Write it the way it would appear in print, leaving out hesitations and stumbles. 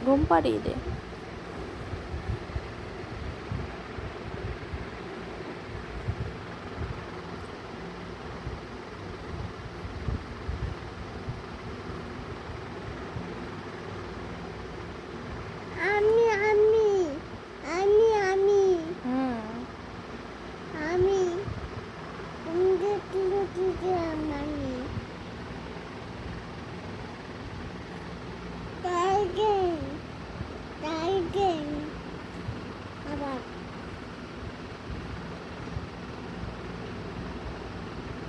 ঘুম পাড়িয়ে দে। আমি আমি আমি আমি হুম আমি তুমি দেখলো কি আমি